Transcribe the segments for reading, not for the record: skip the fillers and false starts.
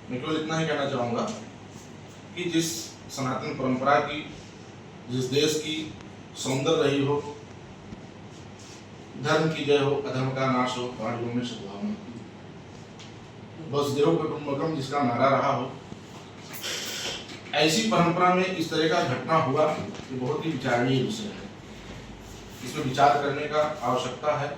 मैं केवल इतना ही कहना चाहूँगा कि जिस सनातन परंपरा की, जिस देश की सौंदर्य रही हो, धर्म की जय हो, अधर्म का नाश हो, प्राणियों में सद्भावना, वसुदेव कुटुंबकम जिसका नारा रहा हो, ऐसी परंपरा में इस तरह का घटना हुआ, ये बहुत ही विचारणीय विषय है। इसमें विचार करने का आवश्यकता है,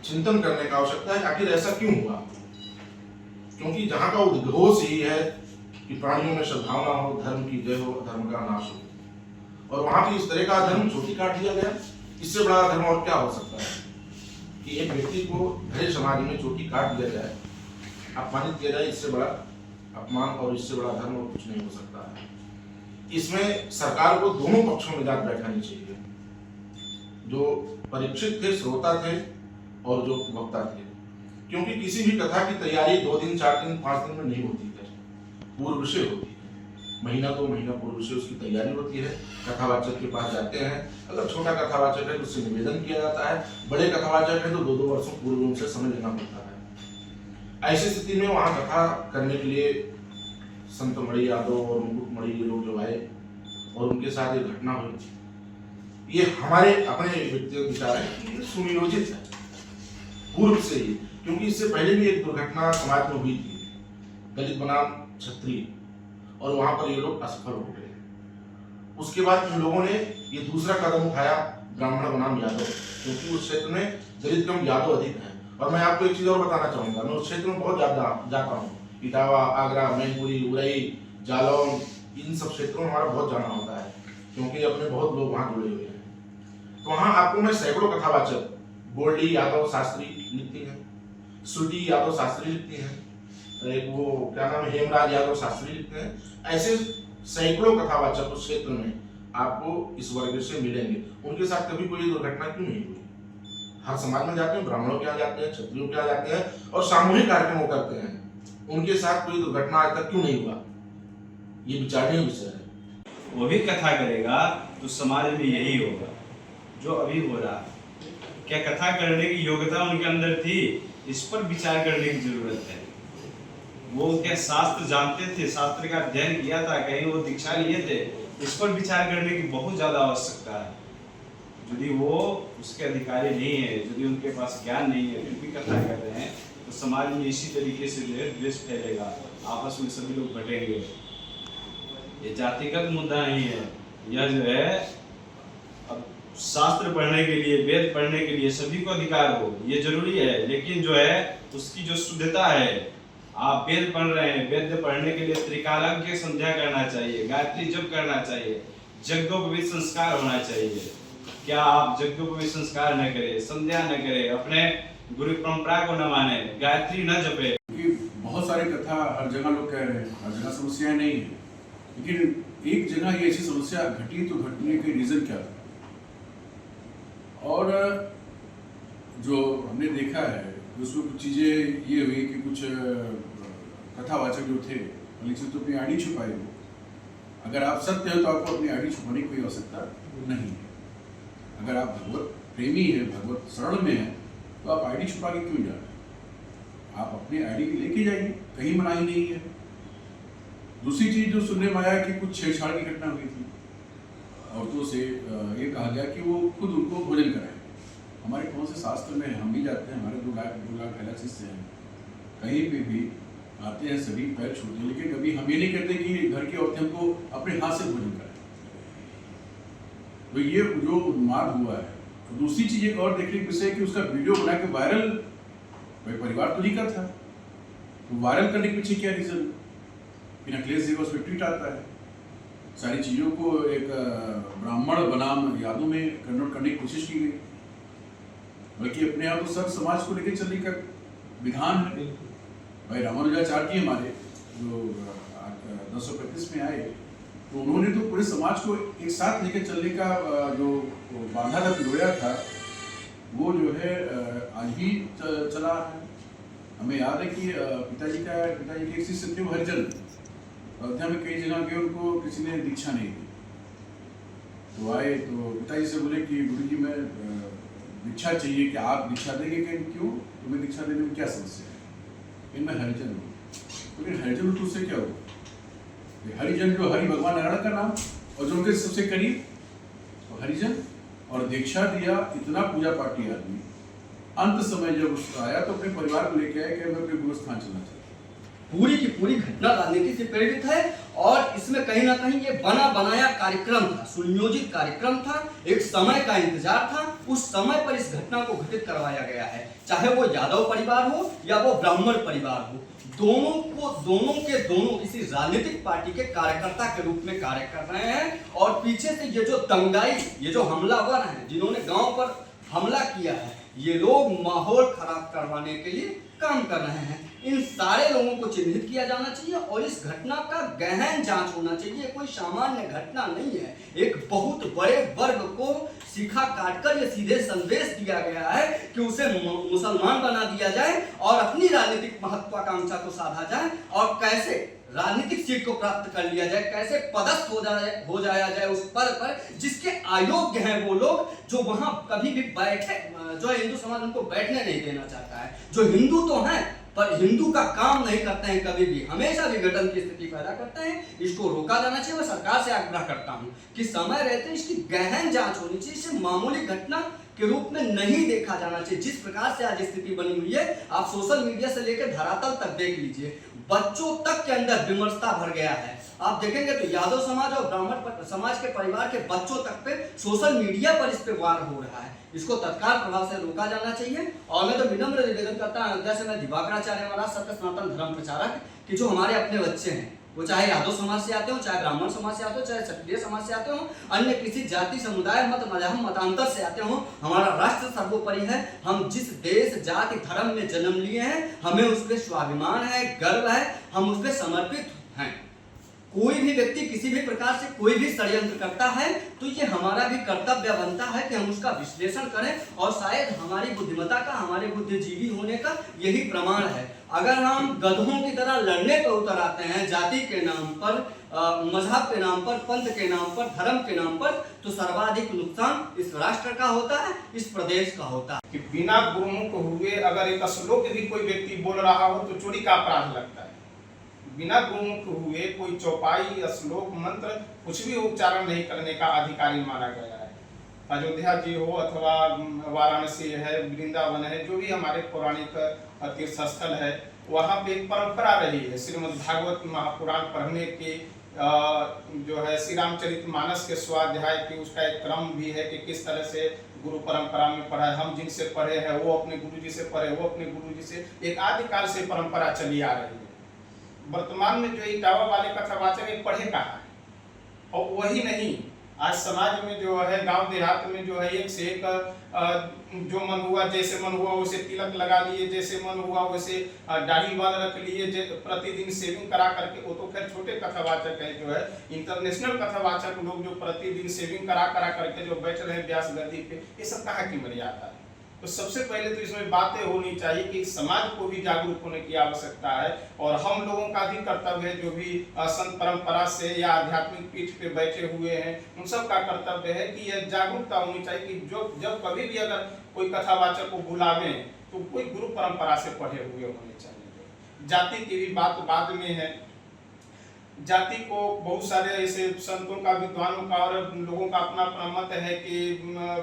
चिंतन करने का आवश्यकता है, आखिर ऐसा क्यों हुआ। क्योंकि जहाँ का उद्घोष ही है कि प्राणियों में सद्भावना हो, धर्म की जय हो, अधर्म का नाश हो, और वहां की इस तरह का धर्म चोटी काट दिया गया। इससे बड़ा धर्म और क्या हो सकता है कि एक व्यक्ति को भले समाज में चोटी काट दिया जाए, अपमानित किया जाए। इससे बड़ा अपमान और इससे बड़ा धर्म और कुछ नहीं हो सकता है। इसमें सरकार को दोनों पक्षों में जात बैठानी चाहिए, जो परीक्षित थे, श्रोता थे, और जो वक्ता थे। क्योंकि किसी भी कथा की तैयारी 2 दिन, 4 दिन, 5 दिन में नहीं होती है, पूर्व से होती है। महीना 2 महीना पूर्व से उसकी तैयारी होती है। कथावाचक के पास जाते हैं, अगर छोटा कथावाचक है तो उससे निवेदन किया जाता है, बड़े कथावाचक है तो 2-2 वर्षों पूर्व उनसे समय लेना पड़ता है। ऐसी स्थिति में वहाँ कथा करने के लिए संत मणि यादव और मुकुट मणि ये लोग जो आए और उनके साथ एक घटना हुई, ये हमारे अपने व्यक्तिगत विचार है कि ये सुनियोजित है पूर्व से ही। क्योंकि इससे पहले भी एक दुर्घटना समाज में हुई थी, दलित बनाम क्षत्रिय, और वहां पर ये लोग असफल हो गए। उसके बाद इन लोगों ने ये दूसरा कदम उठाया, ब्राह्मण बनाम यादव, क्योंकि उस क्षेत्र में दलित कम यादव अधिक हैं। और मैं आपको एक चीज और बताना चाहूंगा, मैं उस क्षेत्र में बहुत ज्यादा जाता हूँ। इटावा, आगरा, मैनपुरी, उरई, जालौन, इन सब क्षेत्रों में हमारा बहुत जाना होता है, क्योंकि अपने बहुत लोग वहाँ जुड़े हुए हैं। तो वहाँ आपको मैं सैकड़ों कथावाचक, गोल्डी यादव शास्त्री लिखती हैं, सुडी यादव शास्त्री लिखती हैं, एक वो क्या नाम है, हेमराज यादव शास्त्री लिखते हैं। ऐसे सैकड़ों कथावाचक उस क्षेत्र में आपको इस वर्ग से मिलेंगे। उनके साथ कभी कोई दुर्घटना क्यों नहीं हुई? हर समाज में जाते हैं, ब्राह्मणों के यहाँ जाते हैं, क्षत्रियों के यहाँ जाते हैं और सामूहिक कार्यक्रम करते हैं। उनके साथ कोई दुर्घटना आज तक क्यों नहीं हुआ? ये विचारणीय विषय है। वो भी कथा करेगा तो समाज में यही होगा जो अभी हो रहा है। क्या कथा करने की योग्यता उनके अंदर थी? इस पर विचार करने की जरूरत है। वो क्या शास्त्र जानते थे, शास्त्र का अध्ययन किया था, कहीं वो दीक्षा लिए थे? इस पर विचार करने की बहुत ज्यादा आवश्यकता है। यदि वो उसके अधिकारी नहीं है, यदि उनके पास ज्ञान नहीं है, फिर भी कथा कर रहे हैं, तो समाज में इसी तरीके से जो है द्वेष फैलेगा, आपस में सभी लोग बटेंगे। ये जातिगत मुद्दा नहीं है, यह जो है अब शास्त्र पढ़ने के लिए, वेद पढ़ने के लिए सभी को अधिकार हो, ये जरूरी है। लेकिन जो है उसकी जो शुद्धता है, आप वेद पढ़ रहे हैं, वेद पढ़ने के लिए त्रिकालज्ञ संध्या करना चाहिए, गायत्री जप करना चाहिए, यज्ञोपवीत संस्कार होना चाहिए। क्या आप यज्ञोपवीत संस्कार न करें, संध्या न करें, अपने गुरु परंपरा को न माने, गायत्री न जपे? बहुत सारी कथा हर जगह लोग कह रहे हैं, हर जगह समस्याएं नहीं है, लेकिन एक जगह ये ऐसी समस्या घटी तो घटने के रीजन क्या था? और जो हमने देखा है उसमें कुछ चीज़ें ये हुई कि कुछ कथावाचक जो थे तो अपनी आईडी छुपाई हो। अगर आप सत्य हो तो आपको अपनी आईडी छुपाने की कोई आवश्यकता नहीं है। अगर आप भगवत प्रेमी हैं, भगवत शरण में हैं, तो आप आईडी छुपा के क्यों जा रहे हैं? आप अपनी आईडी लेके जाइए, कहीं मनाही नहीं है। दूसरी चीज़ जो सुनने में आया कि कुछ छेड़छाड़ की घटना हुई थी, औरतों से ये कहा गया कि वो खुद उनको भोजन कराए। हमारे कौन से शास्त्र में हम भी जाते हैं, हमारे 2 लाख अलग शिष्य हैं, कहीं पे भी आते हैं, सभी पैर छूते हैं, लेकिन कभी हम ये नहीं कहते कि घर की औरतें हमको अपने हाथ से भोजन कराएं। तो ये जो उन्माद हुआ है। तो दूसरी चीज़ एक और देखने की विषय कि उसका वीडियो बना के वायरल, भाई परिवार तो नहीं का था, तो वायरल करने के पीछे क्या रीज़न? कि अखिलेश जी का उस पर ट्वीट आता है, सारी चीज़ों को एक ब्राह्मण बनाम यादों में कन्वर्ट करने की कोशिश की गई, बल्कि अपने आप तो सब समाज को लेकर चलने का विधान है। भाई रामानुजाचार्य जी हमारे जो 1035 में आए, तो उन्होंने तो पूरे समाज को एक साथ लेकर चलने का जो बांधा था, पिरोया था, वो जो है आज भी चला है। हमें याद है कि पिताजी के एक शिष्य थे, वो हरिजन, अयोध्या में कई जगह गए, उनको किसी ने दीक्षा नहीं दी, तो आए तो पिताजी से बोले कि गुरुजी मैं दीक्षा चाहिए, कि आप दीक्षा देंगे? कि क्यों, तुम्हें दीक्षा देने में क्या समस्या है? इनमें हरिजन हूँ। लेकिन हरिजन तो उससे क्या हुआ? ये हरिजन जो हरि भगवान नारायण का नाम और जो उनके सबसे करीब और हरिजन और दीक्षा दिया, इतना पूजा पाठ किया आदमी, अंत समय जब उसका आया तो अपने परिवार को लेके आया कि मैं अपने गुरु स्थान चलना चाहता हूं। पूरी की पूरी घटना राजनीति से प्रेरित है और इसमें कहीं ना कहीं ये बना बनाया कार्यक्रम था, सुनियोजित कार्यक्रम था, एक समय का इंतजार था। उस समय पर इस घटना को घटित करवाया गया है, चाहे वो यादव परिवार हो या वो ब्राह्मण परिवार हो। दोनों के दोनों किसी राजनीतिक पार्टी के कार्यकर्ता के रूप में कार्य कर रहे हैं और पीछे से ये जो दंगाई, ये जो हमलावर हैं जिन्होंने गांव पर हमला किया है, ये लोग माहौल खराब करवाने के लिए काम कर रहे हैं। इन सारे लोगों को चिन्हित किया जाना चाहिए और इस घटना का गहन जांच होना चाहिए। कोई सामान्य घटना नहीं है, एक बहुत बड़े वर्ग को सीखा काटकर ये सीधे संदेश दिया गया है कि उसे मुसलमान बना दिया जाए और अपनी राजनीतिक महत्वाकांक्षा को साधा जाए और कैसे राजनीतिक सीट को प्राप्त कर लिया जाए, कैसे पदस्थ हो जाया जाए उस पद पर जिसके अयोग्य हैं वो लोग, जो वहां कभी भी बैठे, जो हिंदू समाज उनको बैठने नहीं देना चाहता है, जो हिंदू तो हैं पर हिंदू का काम नहीं करते हैं, कभी भी हमेशा विघटन की स्थिति पैदा करते हैं। इसको रोका जाना चाहिए। मैं सरकार से आग्रह करता हूं कि समय रहते इसकी गहन जांच होनी चाहिए। इसे मामूली घटना के रूप में नहीं देखा जाना चाहिए। जिस प्रकार से आज स्थिति बनी हुई है, आप सोशल मीडिया से लेकर धरातल तक देख लीजिए, बच्चों तक के अंदर विमर्शता भर गया है। आप देखेंगे तो यादव समाज और ब्राह्मण समाज के परिवार के बच्चों तक पे सोशल मीडिया पर इस पे वार हो रहा है। इसको तत्काल प्रभाव से रोका जाना चाहिए। और मैं तो विनम्र निवेदन करता हूं, अयोध्या से मैं दिवाकराचार्य महाराज सत्य सनातन धर्म प्रचारक, कि जो हमारे अपने बच्चे हैं, वो चाहे यादव समाज से आते हो, चाहे ब्राह्मण समाज से आते हो, चाहे क्षत्रिय समाज से आते हो, अन्य किसी जाति समुदाय मत मजहब मतांतर से आते हो, हमारा राष्ट्र सर्वोपरि है। हम जिस देश जाति धर्म में जन्म लिए हैं, हमें उस पर स्वाभिमान है, गर्व है, हम उस पर समर्पित हैं। कोई भी व्यक्ति किसी भी प्रकार से कोई भी षड्यंत्र करता है तो ये हमारा भी कर्तव्य बनता है कि हम उसका विश्लेषण करें और शायद हमारी बुद्धिमत्ता का, हमारे बुद्धिजीवी होने का यही प्रमाण है। अगर हम गधों की तरह लड़ने पर उतर आते हैं जाति के नाम पर, मजहब के नाम पर, पंथ के नाम पर, धर्म के नाम पर, तो सर्वाधिक नुकसान इस राष्ट्र का होता है, इस प्रदेश का होता है। कि बिना गुरुमुख हुए अगर एक श्लोक भी कोई व्यक्ति बोल रहा हो तो चोरी का अपराध लगता है। बिना गुरुमुख हुए कोई चौपाई, श्लोक, मंत्र कुछ भी उच्चारण नहीं करने का अधिकारी माना गया है। अयोध्या जी हो अथवा वाराणसी है, वृंदावन है, जो भी हमारे पौराणिक तीर्थ स्थल है, वहाँ पे एक परंपरा रही है श्रीमद् भागवत महापुराण पढ़ने के, जो है श्री रामचरितमानस के स्वाध्याय की उसका एक क्रम भी है कि किस तरह से गुरु परंपरा में पढ़ा है। हम जिनसे पढ़े हैं वो अपने गुरुजी से पढ़े, वो अपने गुरुजी से, एक आदिकाल से परंपरा चली आ रही है। वर्तमान में जो इटावा वाले कथावाचक एक पढ़े कहा है, और वही नहीं, आज समाज में जो है गांव देहात में जो है एक से एक जो मन हुआ, जैसे मन हुआ वैसे तिलक लगा लिए, जैसे मन हुआ वैसे दाढ़ी बाल रख लिए, प्रतिदिन सेविंग करा करके। वो तो खैर छोटे कथावाचक है, जो है इंटरनेशनल कथावाचक लोग जो प्रतिदिन सेविंग करा करके जो बैठ रहे हैं व्यास गद्दी पे, ये सब कहाँ की मर्यादा है। तो सबसे पहले तो इसमें बातें होनी चाहिए कि समाज को भी जागरूक होने की आवश्यकता है और हम लोगों का भी कर्तव्य है, जो भी संत परंपरा से या आध्यात्मिक पीठ पे बैठे हुए हैं, उन सब का कर्तव्य है कि यह जागरूकता होनी चाहिए कि जो जब कभी भी अगर कोई कथावाचक को बुलावे तो कोई गुरु परंपरा से पढ़े हुए होने चाहिए। जाति की भी बात बाद में है। जाति को बहुत सारे ऐसे संतों का, विद्वानों का और लोगों का अपना अपना मत है कि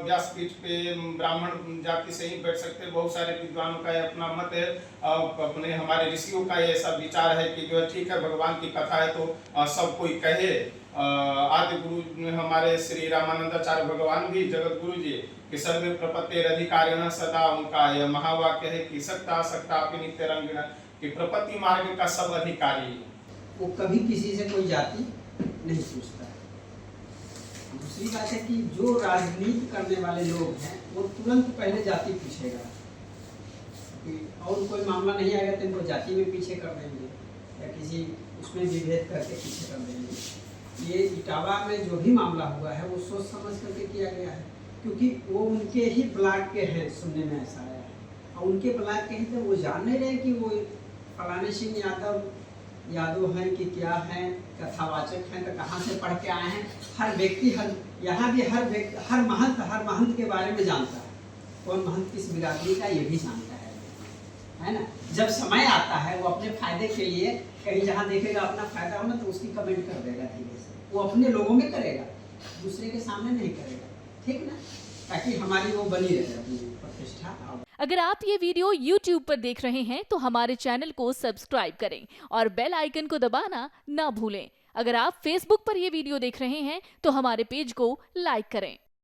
व्यासपीठ पे ब्राह्मण जाति से ही बैठ सकते। बहुत सारे विद्वानों का अपना मत है, अपने हमारे ऋषियों का ऐसा विचार है कि जो है ठीक है, भगवान की कथा है तो सब कोई कहे। आदि गुरु हमारे श्री रामानंदाचार्य भगवान भी जगत गुरु जी कि सर्व प्रपत्तिरधिकारिणः सदा, उनका यह महावाक्य है कि सकता सकता नित्य रंगिण, कि प्रपत्ति मार्ग का सब अधिकारी। वो कभी किसी से कोई जाति नहीं पूछता है। दूसरी बात है कि जो राजनीति करने वाले लोग हैं वो तुरंत पहले जाति पूछेगा, और कोई मामला नहीं आएगा तो इनको जाति में पीछे कर देंगे या किसी उसमें विभेद करके पीछे कर देंगे। ये इटावा में जो भी मामला हुआ है वो सोच समझ करके किया गया है, क्योंकि वो उनके ही ब्लॉक के हैं, सुनने में ऐसा आया है। और उनके ब्लॉक के ही तो वो जान नहीं रहे कि वो फलाने सिंह यादव हैं कि क्या हैं, कथावाचक हैं तो कहाँ से पढ़ के आए हैं। हर व्यक्ति, यहाँ भी हर व्यक्ति, हर महंत के बारे में जानता है, कौन महंत किस बिरादरी का ये भी जानता है ना। जब समय आता है वो अपने फायदे के लिए कहीं जहाँ देखेगा अपना फायदा हो ना तो उसकी कमेंट कर देगा धीरे से, वो अपने लोगों में करेगा, दूसरे के सामने नहीं करेगा, ठीक ना, ताकि हमारी वो बनी रहे अपनी प्रतिष्ठा। अगर आप ये वीडियो YouTube पर देख रहे हैं तो हमारे चैनल को सब्सक्राइब करें और बेल आइकन को दबाना ना भूलें। अगर आप Facebook पर ये वीडियो देख रहे हैं तो हमारे पेज को लाइक करें।